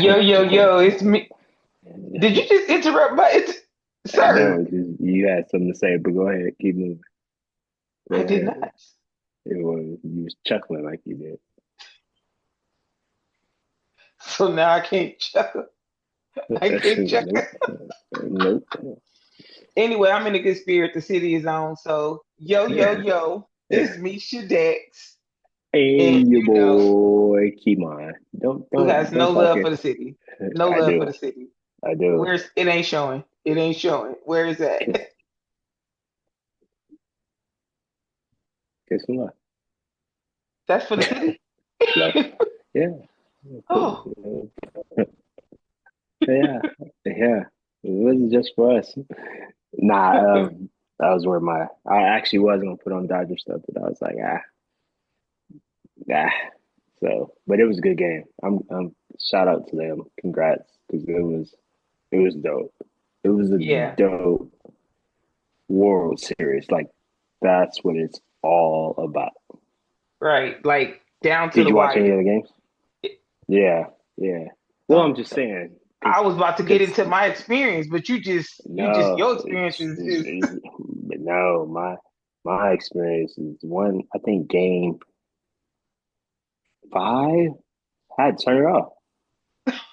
Yo, yo, yo, it's me. Did you just interrupt I know sir? you had something to say, but go ahead, keep moving. I Go did ahead. not. It was you was chuckling like you did. So now I can't chuckle. I can't chuckle. Nope, nope. Anyway, I'm in a good spirit. The city is on. So, yo, yo, yo, it's Misha Dex. Hey, And, your you know, boy, Keymon. Don't who don't has don't no talk love for it. the city. No I love for do. the city. I do. Where's it ain't showing. It ain't showing. Where is that? Guess what? That's for the city? Slow. Yeah. Oh, Yeah. Yeah. It wasn't just for us. Nah, that was where I actually was gonna put on Dodger stuff, but I was like, ah. So, but it was a good game. I'm shout out to them. Congrats, because it was dope. It was a yeah, dope World Series. Like that's what it's all about. right. Like down to Did the you watch any of wire. the games? Yeah, yeah. Well, I'm Oh, just saying I was about to get because into my experience, but no, your experience is just but no, my experience is one. I think game 5. I had to turn it off.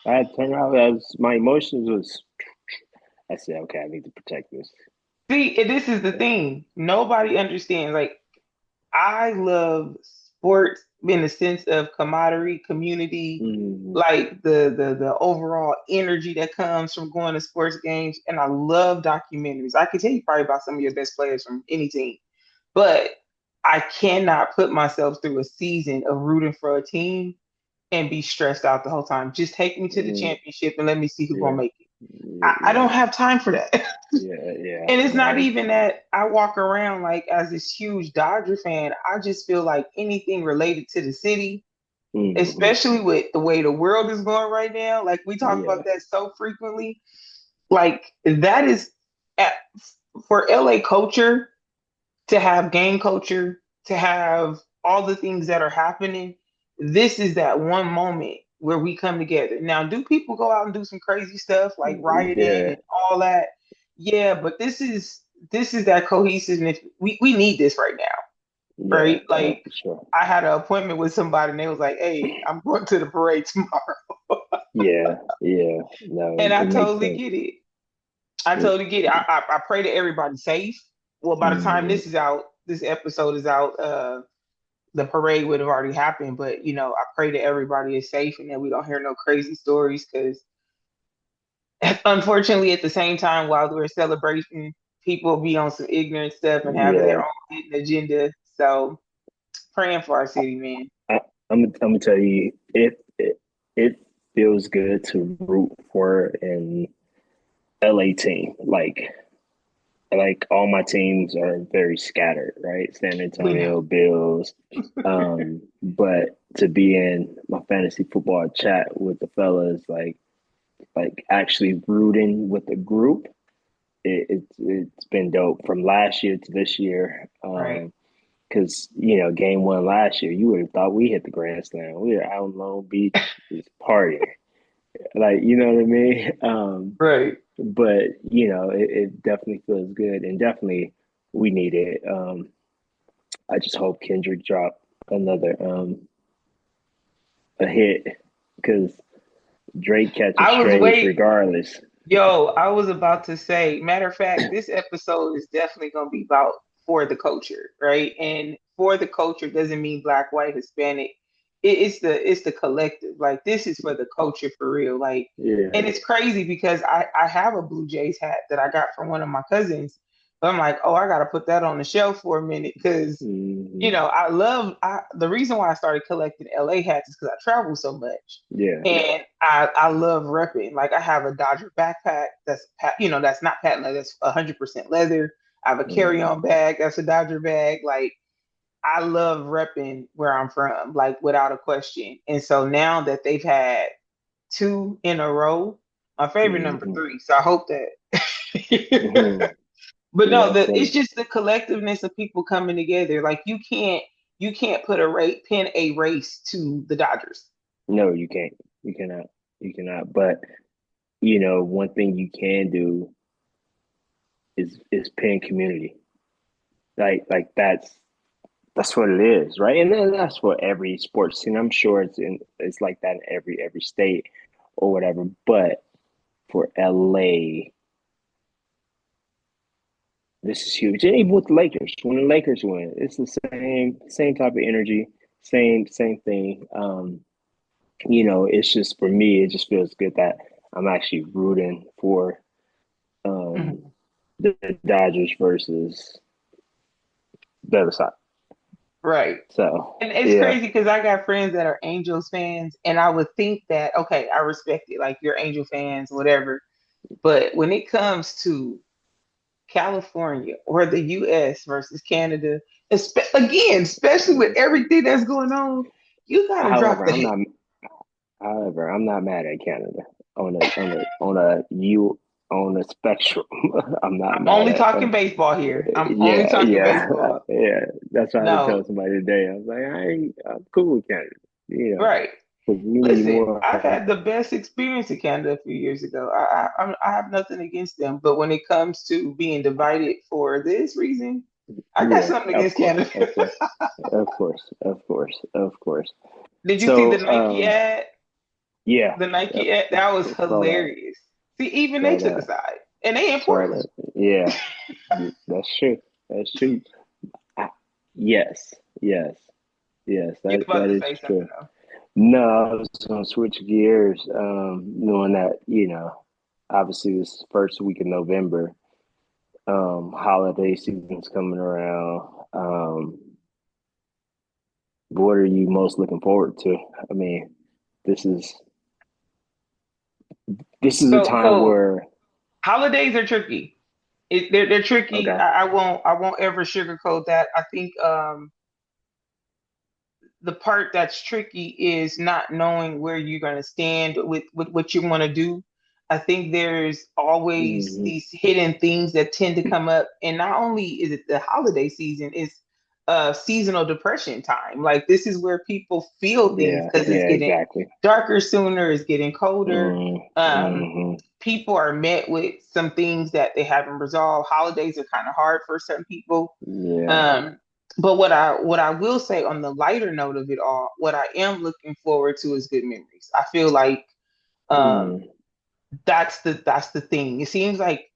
I had to turn it off. As my emotions was. I said, okay, I need to protect this. see, and this is the thing. Nobody understands. Like I love sports in the sense of camaraderie, community, Mm, like the overall energy that comes from going to sports games. And I love documentaries. I can tell you probably about some of your best players from any team, but I cannot put myself through a season of rooting for a team and be stressed out the whole time. Just take me to the mm, championship and let me see who's gonna yeah, make it. I yeah, don't have time for that. yeah, yeah. And it's No, I not even understand. that I walk around like as this huge Dodger fan. I just feel like anything related to the city, Hmm. especially with the way the world is going right now, like we talk about Yeah, that so frequently, like that is at, for LA culture to have game culture, to have all the things that are happening. This is that one moment where we come together. Now, do people go out and do some crazy stuff like rioting yeah, and all that? Yeah, but this is that cohesiveness. We need this right now, yeah, right? Like for sure. I had an appointment with somebody and they was like, "Hey, I'm going to the parade tomorrow." Yeah, yeah. No, And I it makes totally sense. get it. I It, totally get it. I pray that everybody's safe. Well, by the time mm, this is out, this episode is out, the parade would have already happened. But I pray that everybody is safe and that we don't hear no crazy stories. Because unfortunately, at the same time, while we're celebrating, people be on some ignorant stuff and having their yeah, own hidden agenda. So praying for our city, man. I, I'm gonna tell you, it feels good to root for an LA team. Like all my teams are very scattered, right? San We know. Antonio, Bills. But to be in my fantasy football chat with the fellas, like actually rooting with the group, it's been dope from last year to this year. Right. Because game 1 last year, you would have thought we hit the grand slam. We were out in Long Beach, just partying, like what I mean. Right. But it definitely feels good, and definitely we need it. I just hope Kendrick drop another a hit because Drake catching I was strays wait. regardless. Yo, I was about to say, matter of fact, this episode is definitely going to be about for the culture, right? And for the culture doesn't mean black, white, Hispanic. It's the collective. Like this is for the culture for real. Like, Yeah. and it's crazy because I have a Blue Jays hat that I got from one of my cousins, but I'm like, oh, I got to put that on the shelf for a minute because Hmm. the reason why I started collecting LA hats is because I travel so much. Yeah. And I love repping. Like I have a Dodger backpack that's not patent leather, that's 100% leather. I have a Hmm. carry-on bag that's a Dodger bag. Like I love repping where I'm from, like without a question. And so now that they've had two in a row, my favorite number Hmm. three. So I hope that. Hmm. But no, Yeah. it's Same. just the collectiveness of people coming together. Like you can't put pin a race to the Dodgers. No, you can't. You cannot. You cannot. But one thing you can do is pin community. Like that's what it is, right? And then that's for every sports team. I'm sure it's like that in every state or whatever. But for LA, this is huge. And even with the Lakers, when the Lakers win, it's the same type of energy, same thing. It's just for me, it just feels good that I'm actually rooting for um Mhm. the Dodgers versus the other side. Right. So And it's yeah, crazy because I got friends that are Angels fans, and I would think that, okay, I respect it, like you're Angel fans, whatever. But when it comes to California or the US versus Canada, again, especially with everything that's going on, you got to drop however, the I'm hate. not. However, I'm not mad at Canada on a spectrum. I'm not I'm mad only at talking them. baseball here. I'm only Yeah, talking yeah, baseball. yeah. That's what I had to tell No, somebody today. I was like, I'm cool with Canada, right. because we need Listen, more. I've had the best experience in Canada a few years ago. I have nothing against them, but when it comes to being divided for this reason, I got Yeah, something of against course, Canada. of course, of course, of course, of course. Did you see the So, Nike ad? yeah, The yep, Nike ad that was saw that, hilarious. See, even they saw took a that, side, and they in saw Portland. that. Yeah, that's true. That's true. I, yes, yes, yes. You about That to is say something true. though? No, I was gonna switch gears. Knowing that obviously this first week of November, holiday season's coming around. What are you most looking forward to? I mean, this is this is a time So where holidays are tricky. They're tricky. okay, I won't ever sugarcoat that. I think the part that's tricky is not knowing where you're going to stand with what you want to do. I think there's always hmm these hidden things that tend to come up. And not only is it the holiday season, it's seasonal depression time. Like this is where people feel things yeah, because it's yeah, getting exactly. darker sooner, it's getting colder. Um, Mm-hmm. People are met with some things that they haven't resolved. Holidays are kind of hard for some people. Yeah. Um, but what I will say on the lighter note of it all, what I am looking forward to is good memories. I feel like um, Mm, that's the thing. It seems like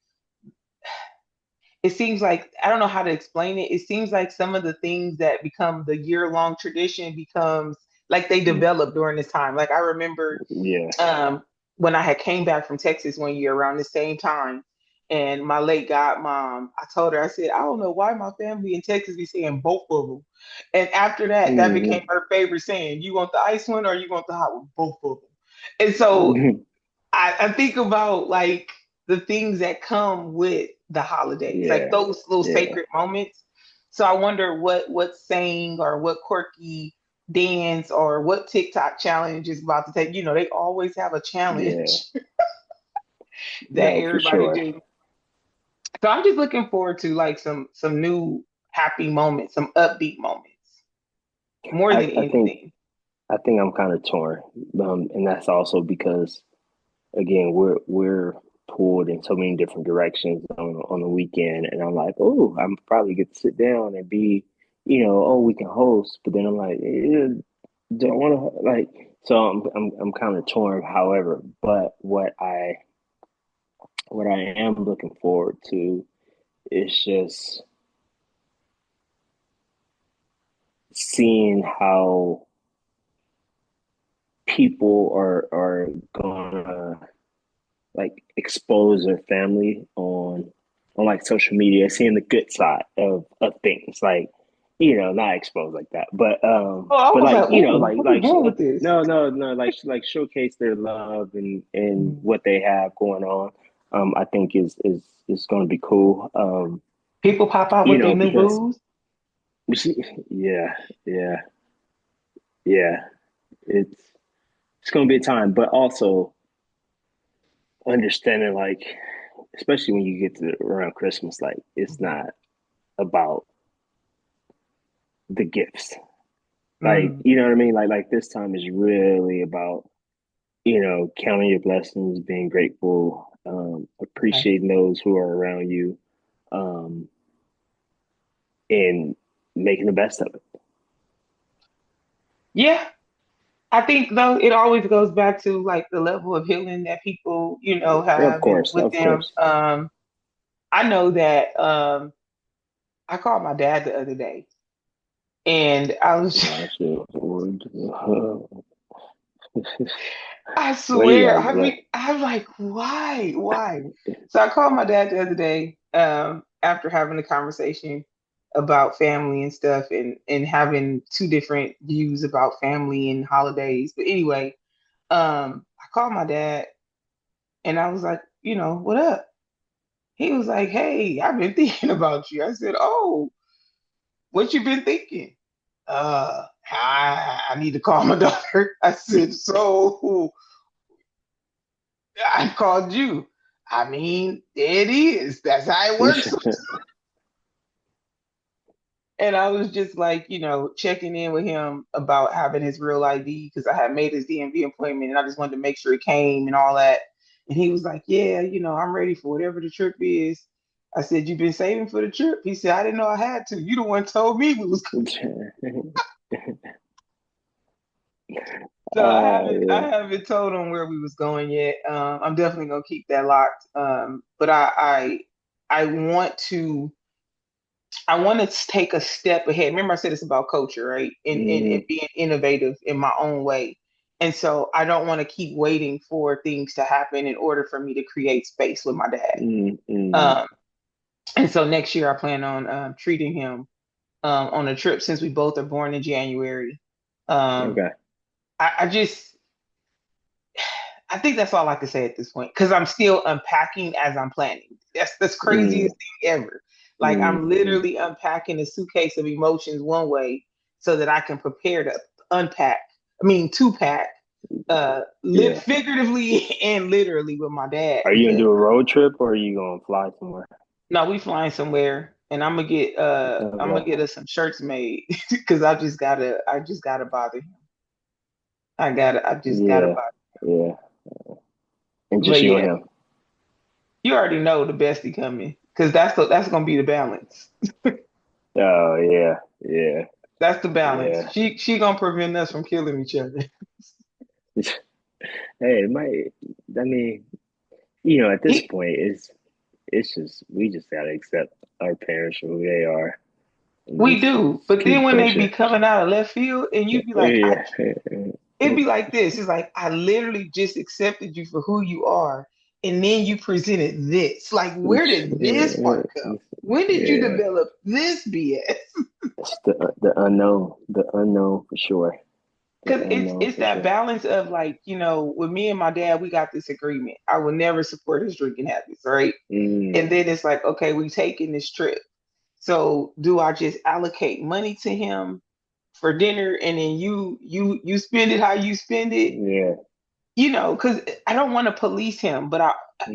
I don't know how to explain it. It seems like some of the things that become the year-long tradition becomes like they develop during this time. Like I remember yeah. when I had came back from Texas one year around the same time, and my late godmom, I told her, I said, I don't know why my family in Texas be saying both of them. And after that, that became Mm-hmm. her favorite saying, you want the ice one or you want the hot one? Both of them. And so I think about like the things that come with the holidays, like Yeah. those little Yeah. sacred moments. So I wonder what saying or what quirky dance or what TikTok challenge is about to take. They always have a Yeah. challenge that No, for everybody sure. do. So I'm just looking forward to like some new happy moments, some upbeat moments, more I, than I think anything. I think I'm kind of torn, and that's also because again we're pulled in so many different directions on the weekend, and I'm like, oh, I'm probably get to sit down and be, oh, we can host, but then I'm like, don't want to like, so I'm kind of torn. However, but what I am looking forward to is just seeing how people are gonna like expose their family on like social media, seeing the good side of things, like not exposed like that, Oh, I but was like like, ooh, where we going with this? no, like showcase their love and Mm. what they have going on. I think is going to be cool. People pop out with their new Because booze. yeah, yeah, yeah, it's going to be a time, but also understanding like, especially when you get to around Christmas, like it's not about the gifts. Like, Mm. you know what I mean? Like this time is really about counting your blessings, being grateful, Okay. appreciating those who are around you, um, and making the best of it. Yeah, I think though it always goes back to like the level of healing that people, Of have and course, with of them. course. I know that I called my dad the other day and I was Yeah, shit. I What do you swear, guys like? I'm like, why? Why? So I called my dad the other day, after having a conversation about family and stuff and having two different views about family and holidays. But anyway, I called my dad and I was like, what up? He was like, hey, I've been thinking about you. I said, oh, what you been thinking? I need to call my daughter. I said, so I called you. I mean, there it is. That's how it works. And I was just like, checking in with him about having his real ID because I had made his DMV appointment and I just wanted to make sure it came and all that. And he was like, yeah, I'm ready for whatever the trip is. I said, you've been saving for the trip? He said, I didn't know I had to. You the one told me we was. So I Yeah. haven't told him where we was going yet. I'm definitely gonna keep that locked. But I want to take a step ahead. Remember, I said it's about culture, right? And Mm, being innovative in my own way. And so I don't want to keep waiting for things to happen in order for me to create space with my dad. mm. Um, and so next year I plan on treating him on a trip since we both are born in January. Um, Okay. I just I think that's all I can say at this point because I'm still unpacking as I'm planning. That's the Mm, craziest thing ever. Like I'm mm. literally unpacking a suitcase of emotions one way so that I can prepare to unpack. I mean, to pack, Yeah. figuratively and literally with my dad Are you gonna because do a road trip or are you gonna fly somewhere? no, we flying somewhere and I'm gonna Okay. get us some shirts made because I just gotta bother him. I just gotta Yeah. bother. Yeah. And just But you and yeah. him. You already know the bestie coming because that's gonna be the balance. Oh yeah. Yeah. That's the balance. Yeah. She gonna prevent us from killing each other. Hey, it might. I mean, at this He, point, it's just we just gotta accept our parents for who they are and we just do, but then keep when they pushing. be coming out of left field, and you'd be like, Yeah. it'd be like this. It's like I literally just accepted you for who you are, and then you presented this. Like, where did this part come? When did you Yeah. develop this BS? It's the unknown for sure, the Because it's unknown it's for that sure. balance of like, with me and my dad, we got this agreement. I will never support his drinking habits, right? Mm, And then it's like, okay, we taking this trip. So do I just allocate money to him for dinner and then you spend it how you spend it? yeah. Because I don't want to police him, but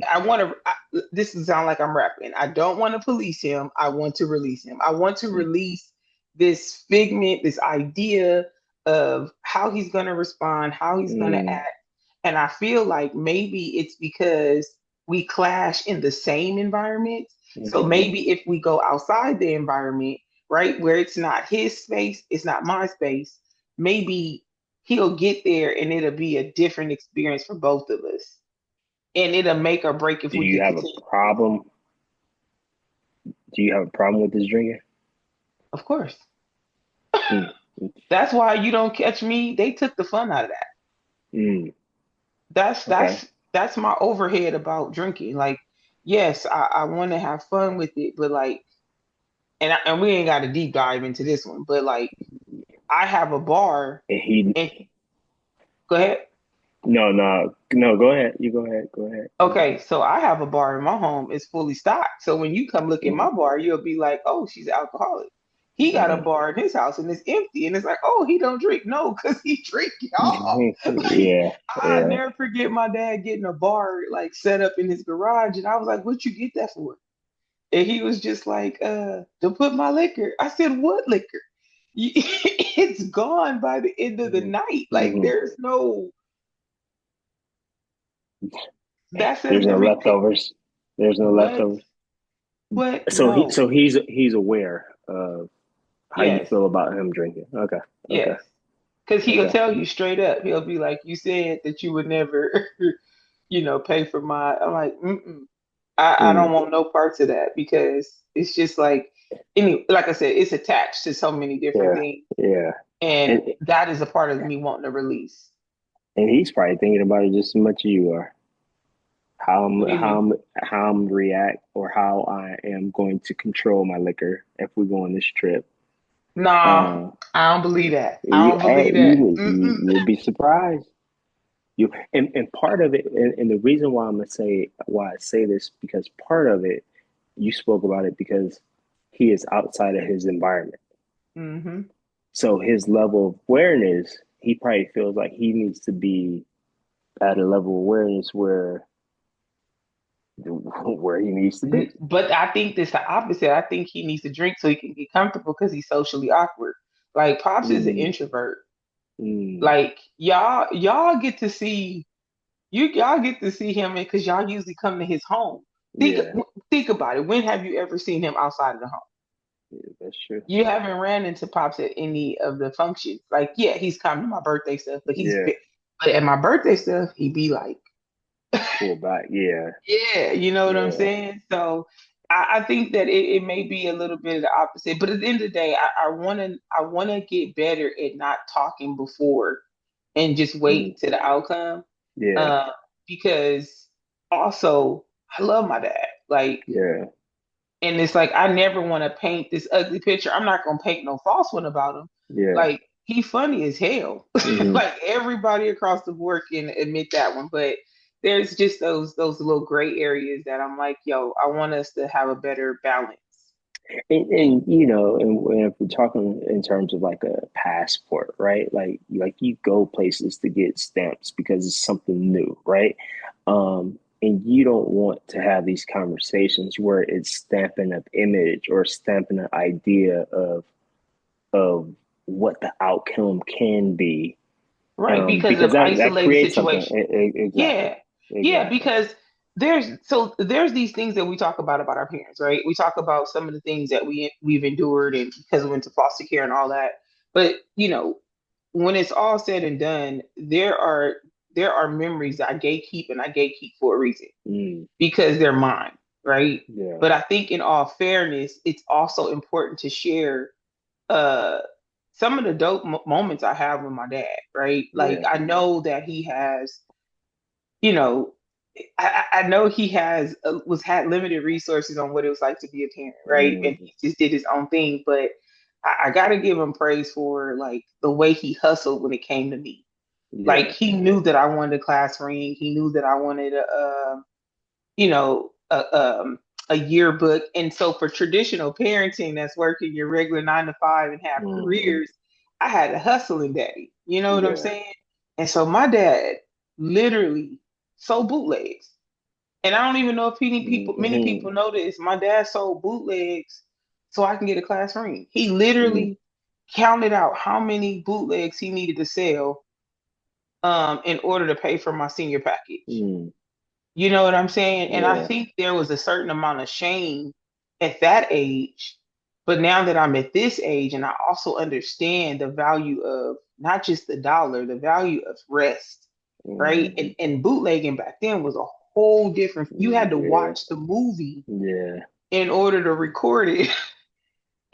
I want to. This sound like I'm rapping. I don't want to police him. I want to release him. I want to release this figment, this idea of how he's going to respond, how he's going to Mm, act, and I feel like maybe it's because we clash in the same environment. So mm-hmm. maybe if we go outside the environment, right, where it's not his space, it's not my space, maybe he'll get there and it'll be a different experience for both of us. And it'll make or break if Do we you can have a continue. problem? Do you have a problem with this drinking? Of course. Mm, That's why you don't catch me. They took the fun out of that. mm, That's okay. that's that's my overhead about drinking. Like, yes, I want to have fun with it, but like, and we ain't got to deep dive into this one, but like, I have a bar, And he, and go ahead. no, no, no. Go ahead. You go ahead. Go ahead. Go ahead. Okay, so I have a bar in my home. It's fully stocked. So when you come look in Mm, my bar, you'll be like, "Oh, she's an alcoholic." He got a mm, bar in his house and it's empty, and it's like, "Oh, he don't drink." No, because he drink, y'all. Like, yeah. I Yeah. never forget my dad getting a bar like set up in his garage, and I was like, "What'd you get that for?" And he was just like, "To put my liquor." I said, "What liquor?" It's gone by the end of the Mm, night. Like, mm, there's no. That says There's no everything. leftovers. There's no What? leftovers. What? So he No. so he's aware of how you Yes. feel about him drinking. Okay. Okay. Yes. Because he'll Okay. tell you straight up. He'll be like, "You said that you would never, pay for my." I'm like, "Mm-mm. I don't Mm, want no parts of that because it's just like, like I said, it's attached to so many different yeah. things, Yeah. and And that is a part of me wanting to release. and he's probably thinking about it just as much as you are. What do you mean? How I'm react or how I am going to control my liquor if we go on this trip. Nah, Uh, I don't believe that. I you, don't believe that. Mm-mm. you'll be surprised. You and part of it, and the reason why I'm gonna say why I say this because part of it, you spoke about it because he is outside of his environment. Mm-hmm. So his level of awareness, he probably feels like he needs to be at a level of awareness where he needs to be. But I think this the opposite. I think he needs to drink so he can get comfortable because he's socially awkward. Like Pops is an Mm, introvert. mm, Like y'all get to see y'all get to see him because y'all usually come to his home. Think yeah, think about it. When have you ever seen him outside of the home? yeah, that's true. You haven't ran into Pops at any of the functions. Like, yeah, he's come to my birthday stuff, but Yeah, but at my birthday stuff, he'd be like, pull back. Yeah, yeah, you know what I'm yeah, saying? So I think that it may be a little bit of the opposite, but at the end of the day, I wanna get better at not talking before and just mm, wait to the outcome. yeah, Uh, because also I love my dad. Like, yeah, and it's like I never want to paint this ugly picture. I'm not gonna paint no false one about him. yeah. Like he funny as hell. Hmm. Like everybody across the board can admit that one. But there's just those little gray areas that I'm like, yo, I want us to have a better balance. And And and if we're talking in terms of like a passport, right? Like you go places to get stamps because it's something new, right? And you don't want to have these conversations where it's stamping an image or stamping an idea of what the outcome can be, right, because because of that isolated creates something. situation. Exactly, Yeah. Yeah, exactly. because there's these things that we talk about our parents, right? We talk about some of the things that we've endured and because we went to foster care and all that. But, when it's all said and done, there are memories that I gatekeep and I gatekeep for a reason Mm, because they're mine, right? yeah, But I think in all fairness, it's also important to share uh some of the dope moments I have with my dad, right? Like yeah. I know that he has, you know, I know he has was had limited resources on what it was like to be a parent, right? And Mm, he just did his own thing. But I got to give him praise for like the way he hustled when it came to me. Like yeah. he knew that I wanted a class ring. He knew that I wanted you know, a yearbook. And so for traditional parenting that's working your regular 9 to 5 and have Hmm. careers, I had a hustling daddy. You know what I'm Yeah. saying? And so my dad literally sold bootlegs. And I don't even know if many Hmm. people know this. My dad sold bootlegs so I can get a class ring. He Hmm. literally counted out how many bootlegs he needed to sell in order to pay for my senior package. Hmm. You know what I'm saying? And I Yeah. think there was a certain amount of shame at that age. But now that I'm at this age and I also understand the value of not just the dollar, the value of rest, right? Hmm. And bootlegging back then was a whole different, you had to Yeah. watch the movie Yeah. in order to record it.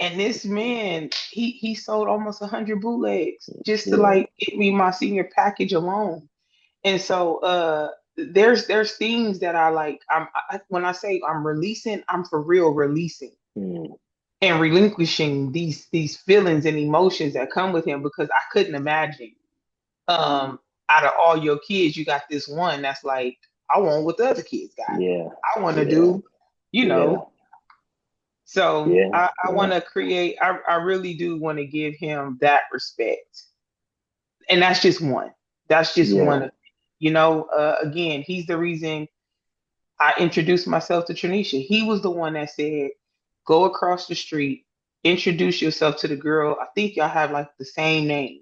And this man, he sold almost 100 bootlegs just to Yeah. like get me my senior package alone. And so there's things that I like when I say I'm releasing, I'm for real releasing Hmm. and relinquishing these feelings and emotions that come with him because I couldn't imagine out of all your kids you got this one that's like I want what the other kids got. Yeah. I want to Yeah. do, you Yeah. know. So Yeah. I want to create I really do want to give him that respect. And that's just one. That's just Yeah. one. Again, he's the reason I introduced myself to Tranisha. He was the one that said, go across the street, introduce yourself to the girl. I think y'all have like the same name.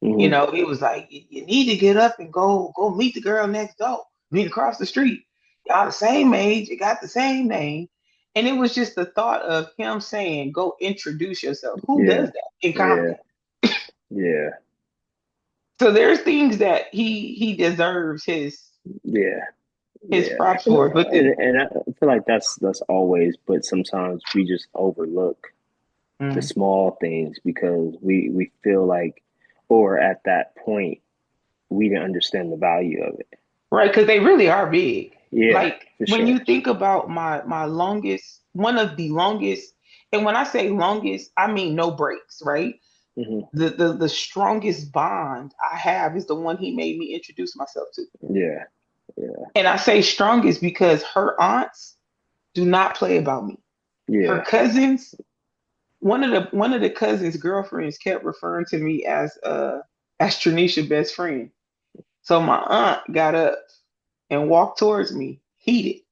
Hmm. He was like, you need to get up and go meet the girl next door. meet across the street. Y'all the same age, you got the same name. And it was just the thought of him saying, go introduce yourself. Who Yeah. does that in Yeah. Compton? Yeah. So there's things that he deserves Yeah. his Yeah. props And, for. But and I feel like that's always, but sometimes we just overlook the mm, small things because we feel like, or at that point, we didn't understand the value of it. right, because they really are big. Yeah, Like for when you sure. think about my longest, one of the longest, and when I say longest, I mean no breaks, right? Hmm. The strongest bond I have is the one he made me introduce myself to. Yeah. Yeah. And I say strongest because her aunts do not play about me. Her Yeah. cousins, one of the cousins' girlfriends kept referring to me as Tranisha's best friend. So my aunt got up and walked towards me, heated.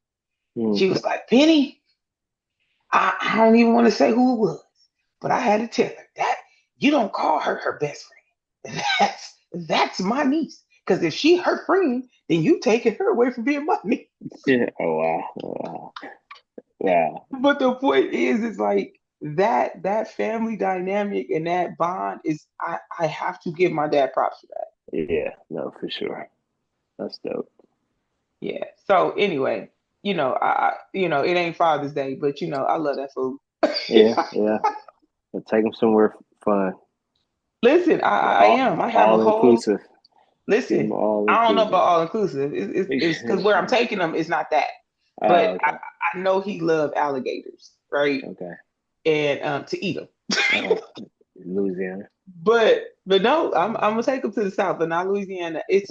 Mm. She was like, Penny, I don't even want to say who it was, but I had to tell her that you don't call her her best friend. That's my niece. Because if she her friend, then you taking her away from being my niece. Yeah. Oh wow. Oh, wow. Wow. But the point is like that family dynamic and that bond is I have to give my dad props for that. Yeah. No, for sure. That's dope. Yeah. So anyway, it ain't Father's Day, but I love that food. Yeah. Yeah. But take them somewhere fun. Listen, I am. I have a All whole inclusive. Get them listen. all I don't know about inclusive. all inclusive. It's because where I'm taking them is not that, Oh, but okay. I know he loved alligators, right? Okay. And to eat them. Uh, Louisiana. But no, I'm gonna take them to the south, but not Louisiana. It's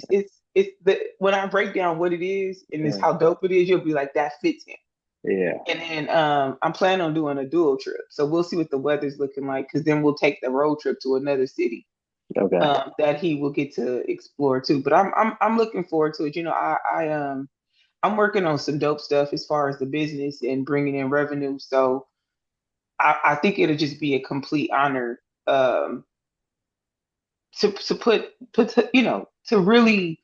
the when I break down what it is and it's Uh, how dope it is, you'll be like that fits him. yeah. And then I'm planning on doing a dual trip, so we'll see what the weather's looking like because then we'll take the road trip to another city Okay. that he will get to explore too. But I'm looking forward to it. I'm working on some dope stuff as far as the business and bringing in revenue. So I think it'll just be a complete honor um, to put to really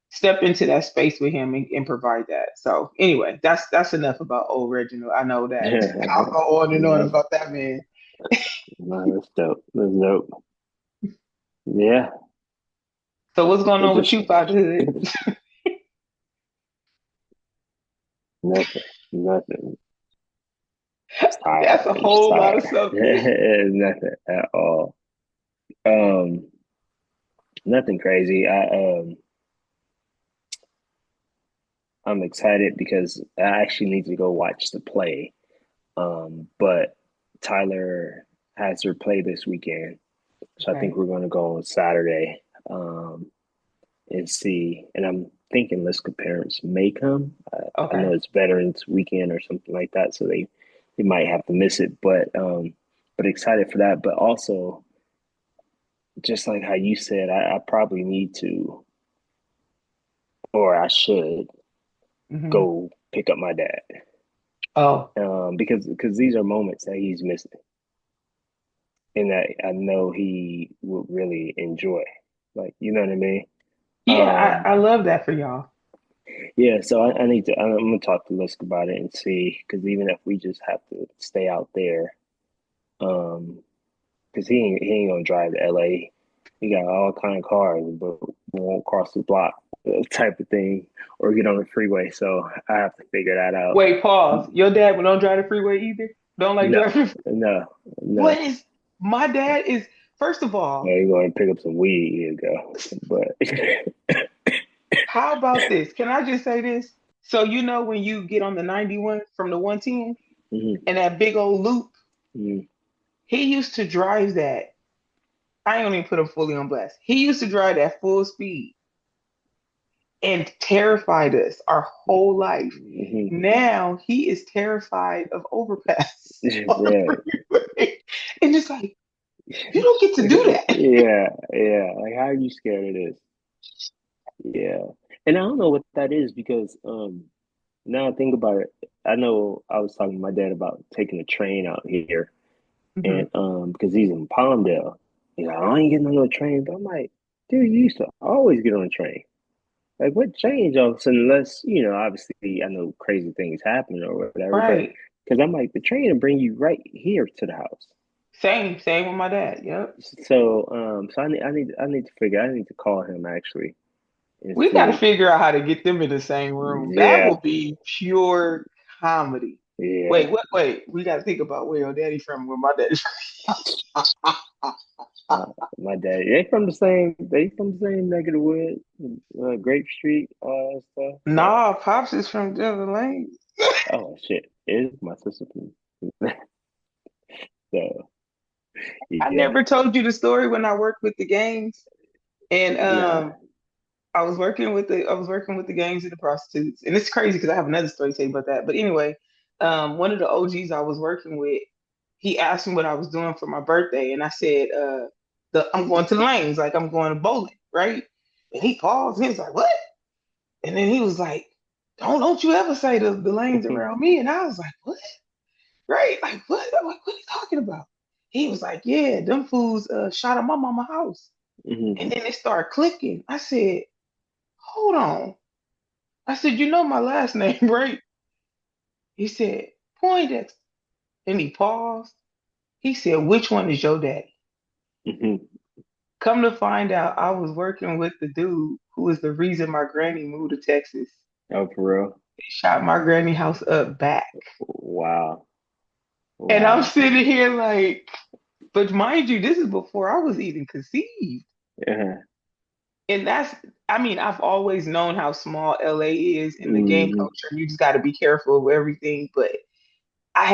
step into that space with him and provide that. So anyway, that's enough about old Reginald. I know that I'll go on and on No, about that man. no, that's dope. That's dope. Yeah. So what's going It on with just you, fatherhood? nothing. Nothing. It's tired. That's a I'm just whole lot tired. of substance. Nothing at all. Um, Nothing crazy. I'm excited because I actually need to go watch the play. But Tyler has her play this weekend, so I think Okay. we're going to go on Saturday. Um, and see. And I'm thinking Liska parents may come. I know Okay. it's Veterans Weekend or something like that, so they might have to miss it. But excited for that. But also, just like how you said, I probably need to, or I should, Hmm. go pick up my dad. Oh, Because these are moments that he's missing, and that I know he would really enjoy. Like, you know what I mean? yeah, Um, I love that for y'all. Yeah, so I need to. I'm gonna talk to Lisk about it and see, because even if we just have to stay out there, um, because he ain't gonna drive to LA. He got all kind of cars, but won't cross the block, type of thing, or get on the freeway. So I have to figure that out. Wait, pause. Your dad don't drive the freeway either? Don't like No, driving? no, What no. is my dad is first of all, Yeah, you going to pick up some weed? Here you go. But how about this? Can I just say this? So when you get on the 91 from the 110 Mhm, and that big old loop, mhm. he used to drive that. I ain't even put him fully on blast. He used to drive that full speed and terrified us our whole life. Mhm. Now he is terrified of overpass on the Right. freeway. And it's like, you don't get to do that. Yeah, yeah. Like, how are you scared of this? Yeah. And I don't know what that is because now I think about it, I know I was talking to my dad about taking a train out here Mhm. and because he's in Palmdale. He's like, I ain't getting on no train. But I'm like, dude, you used to always get on a train. Like what changed all of a sudden? Unless, obviously I know crazy things happen or whatever, but Right. because I'm like the train will bring you right here to the house. Same with my dad. Yep. So I need to call him actually and We got to see. figure out how to get them in the same room. That Yeah, will be pure comedy. yeah. Wait, what? Wait, we got to think about where your daddy from, where my daddy's from. Uh, my dad, they from the same neck of the woods, Grape Street, all that stuff. Nah, pops is from Denver Lane. Oh shit, is my sister from? So I yeah, never told you the story when I worked with the gangs, and nah. I was working with the gangs and the prostitutes, and it's crazy because I have another story to tell you about that. But anyway, one of the OGs I was working with, he asked me what I was doing for my birthday, and I said, I'm going to the lanes, like I'm going to bowling, right? And he paused, and he was like, "What?" And then he was like, "Don't you ever say the lanes around me?" And I was like, "What?" Right? Like what? I'm like, what are you talking about? He was like, "Yeah, them fools shot at my mama house." Hmm. And then they started clicking. I said, "Hold on." I said, "You know my last name, right?" He said, "Poindexter." And he paused. He said, "Which one is your daddy?" Hmm. Come to find out, I was working with the dude who was the reason my granny moved to Texas. Oh, for real? He shot my granny house up back. Wow, And I'm wow. sitting here like, but mind you, this is before I was even conceived. Yeah. And I mean, I've always known how small LA is in the gang Hmm. culture. You just got to be careful of everything. But I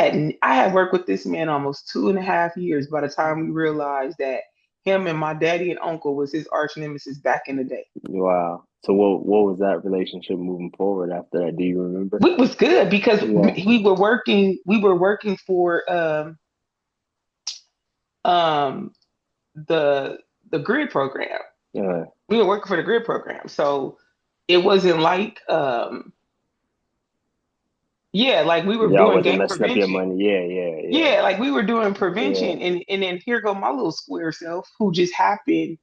had worked with this man almost 2.5 years by the time we realized that him and my daddy and uncle was his arch nemesis back in the day. Wow. So what was that relationship moving forward after that? Do you remember? It was good because Yeah. we were working for um the grid program. Uh, We were working for the grid program. So it wasn't like yeah, like we were y'all doing wasn't gang messing up your prevention. money. Yeah, yeah, Yeah, like we were doing yeah, prevention, and then here go my little square self who just happened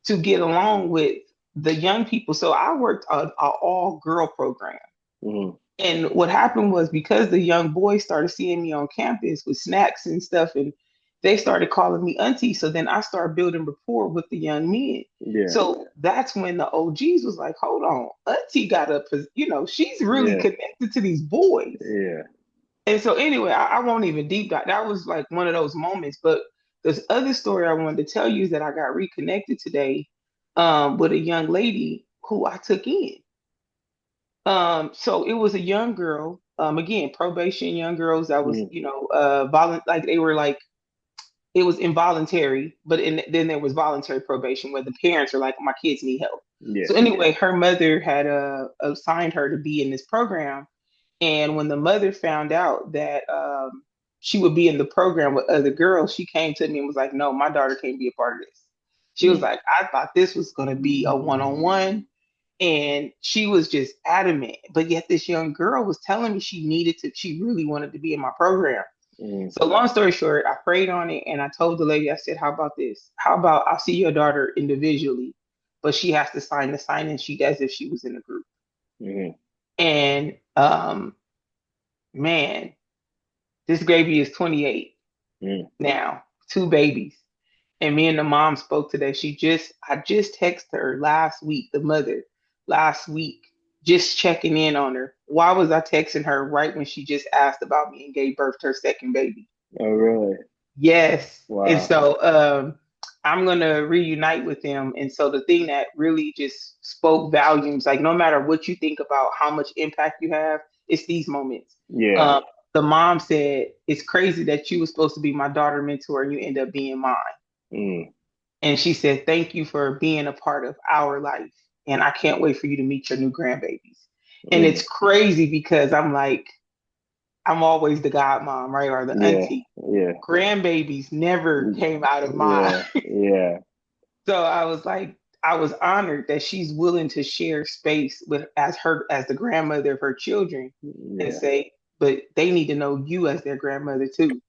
to get along with the young people. So I worked a all girl program. yeah. Hmm. And what happened was because the young boys started seeing me on campus with snacks and stuff, and they started calling me auntie. So then I started building rapport with the young men. Yeah, So that's when the OGs was like, hold on, auntie got a, she's really yeah, connected to these boys. yeah. And so anyway, I won't even deep dive. That was like one of those moments. But this other story I wanted to tell you is that I got reconnected today with a young lady who I took in. So it was a young girl, again, probation young girls that was, Hmm. like they were like it was involuntary, but then there was voluntary probation where the parents are like, my kids need help. Yeah. So anyway, her mother had assigned her to be in this program, and when the mother found out that she would be in the program with other girls, she came to me and was like, "No, my daughter can't be a part of this." She was Mm. like, "I thought this was going to be a one-on-one." And she was just adamant. But yet this young girl was telling me she really wanted to be in my program. Mm. So long story short, I prayed on it and I told the lady, I said, "How about this? How about I'll see your daughter individually, but she has to sign the sign-in sheet as if she was in a group." Mm. And man, this baby is 28 Mm. now, two babies. And me and the mom spoke today. I just texted her last week, the mother, last week, just checking in on her. Why was I texting her right when she just asked about me and gave birth to her second baby? Oh, really? Yes. And Wow. so I'm gonna reunite with them. And so the thing that really just spoke volumes, like no matter what you think about how much impact you have, it's these moments. Yeah. Um, the mom said, "It's crazy that you were supposed to be my daughter mentor and you end up being mine." Mm. And she said, "Thank you for being a part of our life. And I can't wait for you to meet your new grandbabies." And Mm. it's crazy because I'm like, I'm always the godmom, right? Or the Yeah. auntie. Yeah. Grandbabies never came out of my. Yeah. Yeah. So I was like, I was honored that she's willing to share space with as the grandmother of her children and Yeah. say, but they need to know you as their grandmother too. And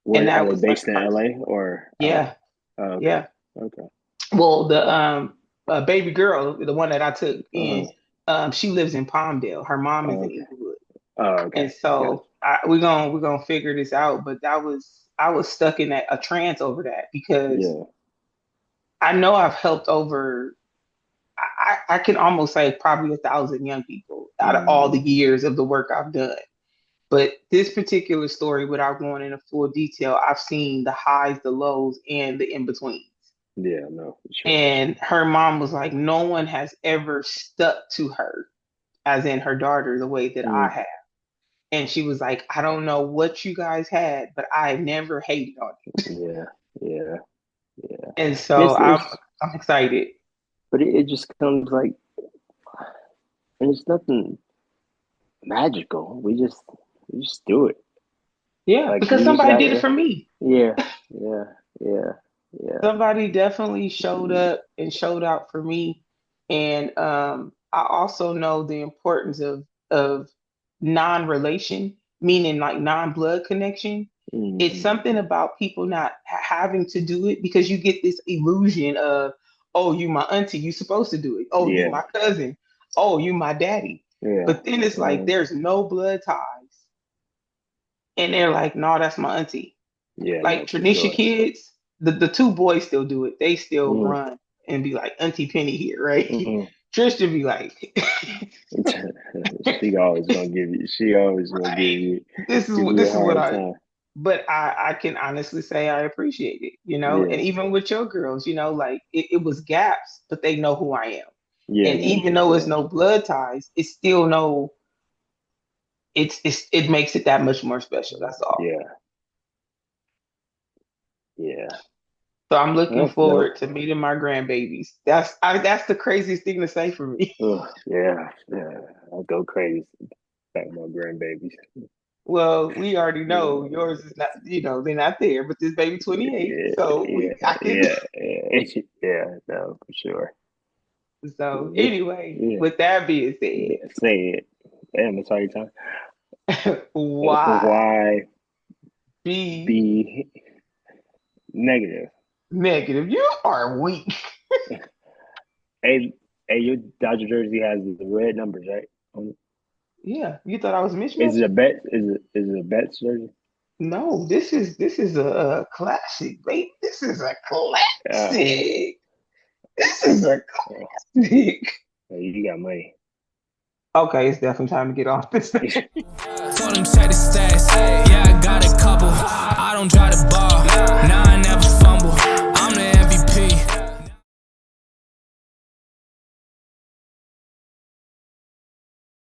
Where are that they was like based the in first. LA or Yeah, oh, okay. yeah. Okay. Well, baby girl, the one that I took in, Uh-huh. she lives in Palmdale. Her mom is Oh, in okay. Inglewood, Oh, okay. and Gotcha. so we're gonna figure this out. But I was stuck in a trance over that because Yeah. I know I've helped over. I can almost say probably 1,000 young people out of all the Mm, years of the work I've done. But this particular story, without going into full detail, I've seen the highs, the lows, and the in betweens. yeah, no, for sure. And her mom was like, no one has ever stuck to her, as in her daughter, the way that I Mm, have. And she was like, I don't know what you guys had, but I never hated on it. yeah, yeah, yeah. And so It's I'm excited. but it just comes like, and it's nothing magical. We just do it. Yeah, Like because we just somebody got did it for me. yeah, yeah, yeah, yeah. Somebody definitely showed up and showed out for me. And I also know the importance of non-relation, meaning like non-blood connection. It's Mm, something about people not having to do it because you get this illusion of, oh, you my auntie, you supposed to do it. Oh, you yeah, my cousin. Oh, you my daddy. yeah, But then it's like mm, there's no blood ties. And they're like, no, that's my auntie. yeah. Like No, for Tranisha sure. kids, the two boys still do it. They still Mm, run and be like, Auntie Penny here, right? mm. Tristan be like, She always gonna give you. She always gonna right. give you This a is what hard I time. but I can honestly say I appreciate it, and Yeah, even with your girls, like it was gaps, but they know who I am. yeah. And No, even for though it's sure. no blood ties, it's still it makes it that much more special. That's all. Yeah, yeah. So I'm looking That's dope. forward to meeting my grandbabies. That's the craziest thing to say for me. Ugh, yeah, yeah. I'll go crazy back my grandbabies. Well, we already know Yeah, yours is not, they're not there, but this baby 28. yeah, So yeah, I can. yeah, yeah. Yeah, no, for sure. So Yeah, anyway, yeah. with that being said, Say it. Damn, it's already time. why Why be be negative? negative? You are weak. Hey, hey, your Dodger jersey has the red numbers, right? Yeah, you thought I was Is it a mismatching? bet? Is it a bet jersey? No, this is a classic, baby. This is a Uh, classic. This is a uh, classic. you got money. Okay, it's definitely time to get off this thing. Told him check the stats. Yeah, I got a couple. I don't try to ball.